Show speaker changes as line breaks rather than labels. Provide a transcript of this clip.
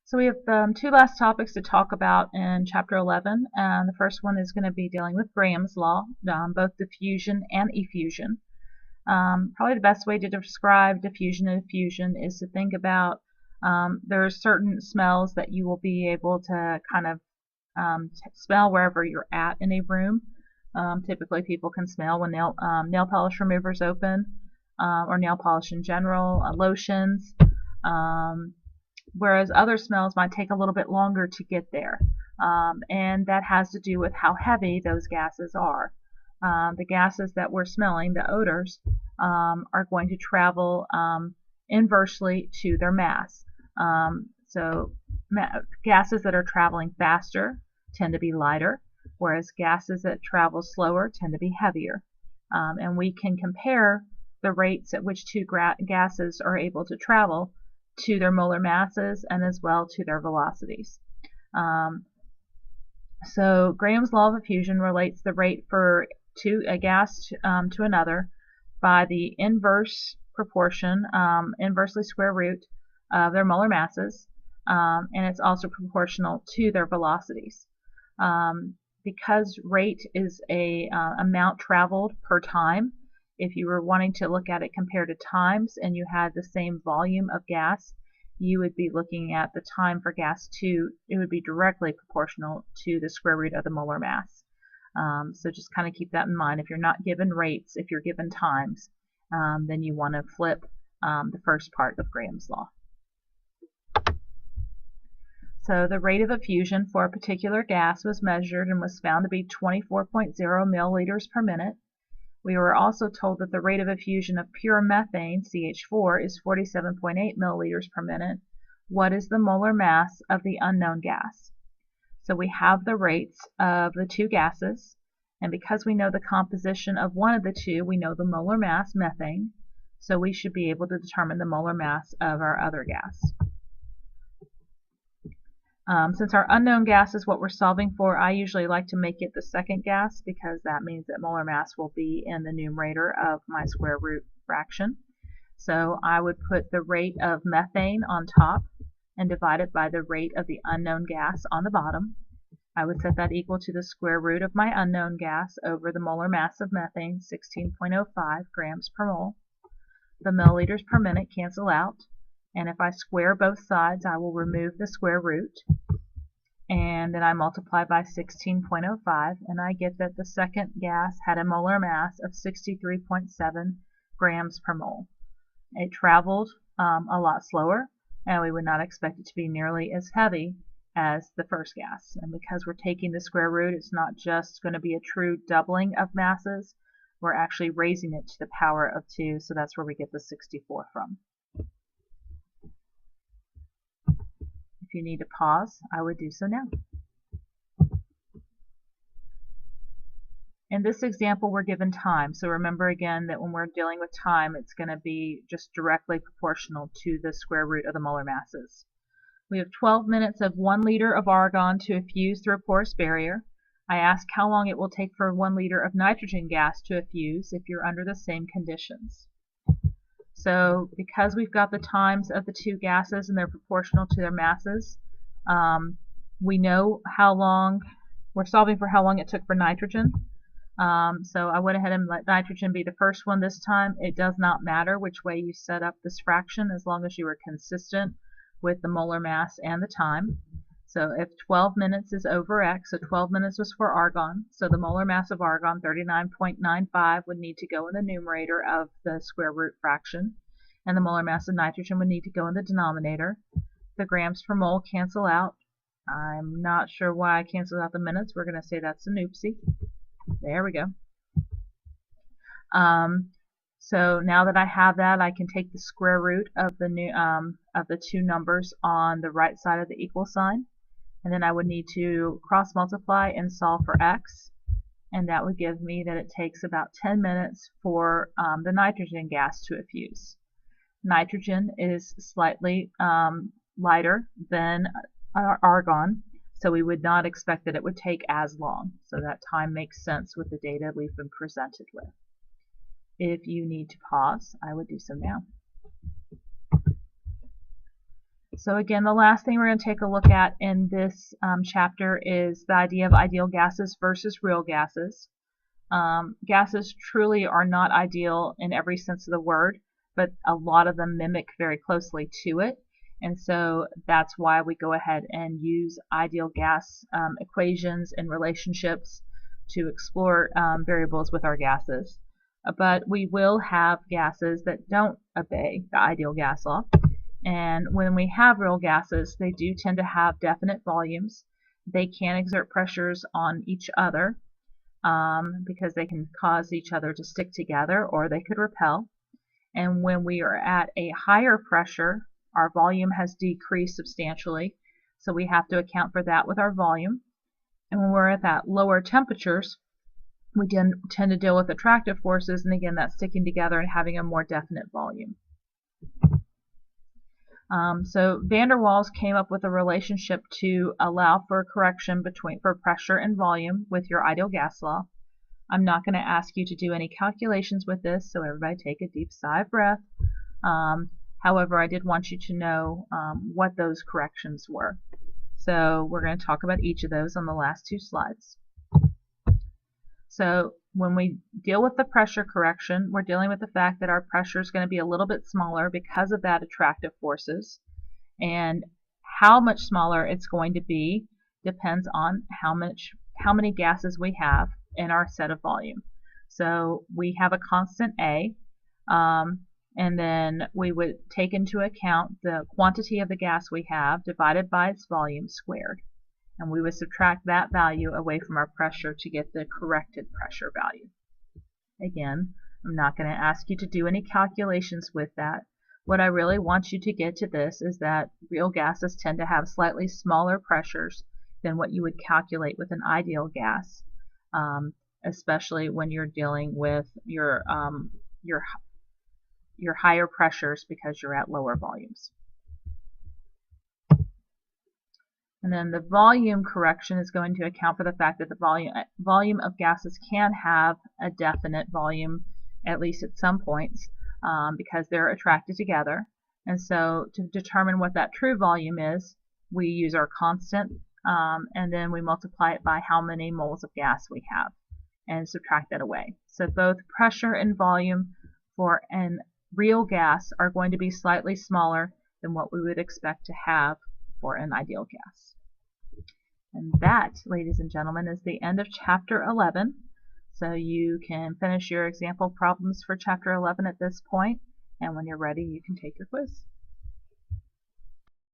So we have two last topics to talk about in Chapter 11. And the first one is going to be dealing with Graham's law, both diffusion and effusion. Probably the best way to describe diffusion and effusion is to think about there are certain smells that you will be able to kind of smell wherever you're at in a room. Typically people can smell when nail polish removers open, or nail polish in general, lotions. Whereas other smells might take a little bit longer to get there. And that has to do with how heavy those gases are. The gases that we're smelling, the odors, are going to travel inversely to their mass. So gases that are traveling faster tend to be lighter, whereas gases that travel slower tend to be heavier. And we can compare the rates at which two gases are able to travel to their molar masses and as well to their velocities. So Graham's law of diffusion relates the rate for a gas to another by the inverse proportion, inversely square root of their molar masses, and it's also proportional to their velocities. Because rate is a amount traveled per time, if you were wanting to look at it compared to times and you had the same volume of gas, you would be looking at the time for gas 2. It would be directly proportional to the square root of the molar mass. So just kind of keep that in mind. If you're not given rates, if you're given times, then you want to flip the first part of Graham's law. So the rate of effusion for a particular gas was measured and was found to be 24.0 milliliters per minute. We were also told that the rate of effusion of pure methane, CH4, is 47.8 milliliters per minute. What is the molar mass of the unknown gas? So we have the rates of the two gases, and because we know the composition of one of the two, we know the molar mass, methane, so we should be able to determine the molar mass of our other gas. Since our unknown gas is what we're solving for, I usually like to make it the second gas because that means that molar mass will be in the numerator of my square root fraction. So I would put the rate of methane on top and divide it by the rate of the unknown gas on the bottom. I would set that equal to the square root of my unknown gas over the molar mass of methane, 16.05 grams per mole. The milliliters per minute cancel out. And if I square both sides, I will remove the square root, and then I multiply by 16.05, and I get that the second gas had a molar mass of 63.7 grams per mole. It traveled a lot slower, and we would not expect it to be nearly as heavy as the first gas. And because we're taking the square root, it's not just going to be a true doubling of masses, we're actually raising it to the power of 2, so that's where we get the 64 from. If you need to pause, I would do so now. In this example, we're given time. So remember again that when we're dealing with time, it's going to be just directly proportional to the square root of the molar masses. We have 12 minutes of 1 liter of argon to effuse through a porous barrier. I ask how long it will take for 1 liter of nitrogen gas to effuse if you're under the same conditions. So because we've got the times of the two gases and they're proportional to their masses, we know how long, we're solving for how long it took for nitrogen. So I went ahead and let nitrogen be the first one this time. It does not matter which way you set up this fraction as long as you are consistent with the molar mass and the time. So if 12 minutes is over x, so 12 minutes was for argon, so the molar mass of argon, 39.95, would need to go in the numerator of the square root fraction, and the molar mass of nitrogen would need to go in the denominator. The grams per mole cancel out. I'm not sure why I canceled out the minutes. We're going to say that's an oopsie. There we go. So now that I have that, I can take the square root of the two numbers on the right side of the equal sign, and then I would need to cross multiply and solve for x, and that would give me that it takes about 10 minutes for the nitrogen gas to effuse. Nitrogen is slightly lighter than argon, so we would not expect that it would take as long. So that time makes sense with the data we've been presented with. If you need to pause, I would do so now. So again, the last thing we're going to take a look at in this chapter is the idea of ideal gases versus real gases. Gases truly are not ideal in every sense of the word, but a lot of them mimic very closely to it. And so that's why we go ahead and use ideal gas equations and relationships to explore variables with our gases. But we will have gases that don't obey the ideal gas law. And when we have real gases, they do tend to have definite volumes. They can exert pressures on each other because they can cause each other to stick together, or they could repel. And when we are at a higher pressure, our volume has decreased substantially, so we have to account for that with our volume. And when we're at that lower temperatures, we tend to deal with attractive forces, and again, that's sticking together and having a more definite volume. So van der Waals came up with a relationship to allow for a correction for pressure and volume with your ideal gas law. I'm not going to ask you to do any calculations with this, so everybody take a deep sigh of breath. However, I did want you to know what those corrections were. So we're going to talk about each of those on the last two slides. So when we deal with the pressure correction, we're dealing with the fact that our pressure is going to be a little bit smaller because of that attractive forces. And how much smaller it's going to be depends on how many gases we have in our set of volume. So we have a constant A, and then we would take into account the quantity of the gas we have divided by its volume squared. And we would subtract that value away from our pressure to get the corrected pressure value. Again, I'm not going to ask you to do any calculations with that. What I really want you to get to this is that real gases tend to have slightly smaller pressures than what you would calculate with an ideal gas, especially when you're dealing with your higher pressures because you're at lower volumes. And then the volume correction is going to account for the fact that the volume of gases can have a definite volume, at least at some points, because they're attracted together. And so to determine what that true volume is, we use our constant, and then we multiply it by how many moles of gas we have and subtract that away. So both pressure and volume for a real gas are going to be slightly smaller than what we would expect to have for an ideal gas. And that, ladies and gentlemen, is the end of chapter 11. So you can finish your example problems for chapter 11 at this point, and when you're ready, you can take your quiz.